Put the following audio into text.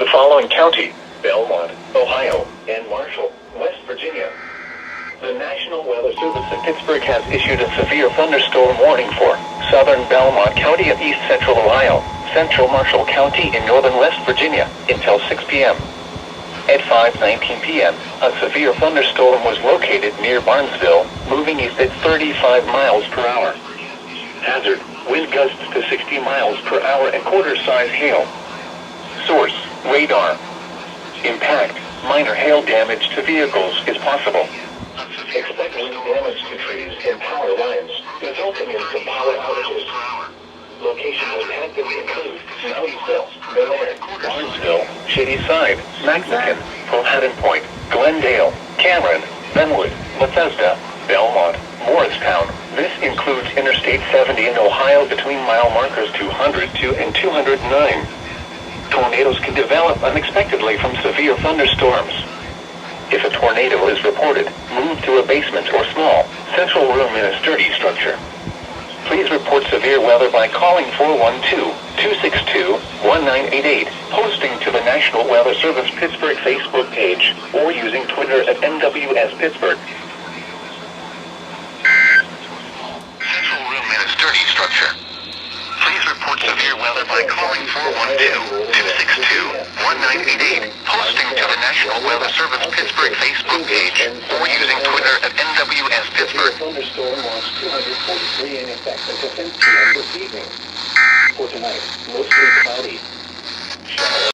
the following county: Belmont, Ohio, and Marshall, West Virginia. The National Weather Service at Pittsburgh has issued a severe thunderstorm warning for southern Belmont County of east central Ohio, central Marshall County in northern West Virginia, until 6 p.m. At 5:19 p.m., a severe thunderstorm was located near Barnesville, moving east at 35 miles per hour. Hazard: wind gusts to 60 miles per hour and quarter-size hail. Source: radar. Impact: minor hail damage to vehicles is possible. Expect wind damage to trees and power lines, resulting in some power outages. Locations impacted include Moundsville, Bel Air, Barnesville, Shadyside, Mexican, Powhatan Point, Glendale, Cameron, Benwood, Bethesda, Belmont, Morristown. This includes Interstate 70 in Ohio between mile markers 202 and 209. Tornadoes can develop unexpectedly from severe thunderstorms. If a tornado is reported, move to a basement or small, central room in a sturdy structure. Please report severe weather by calling 412-262-1988, posting to the National Weather Service Pittsburgh Facebook page, or using Twitter at NWS Pittsburgh. Central room in a sturdy structure. Please report severe weather by calling 412-262-1988, posting to the National Weather Service Pittsburgh Facebook page, or using Twitter at NWS Pittsburgh. Thunderstorm launched 243 in effect until 10 p.m. this evening. For tonight,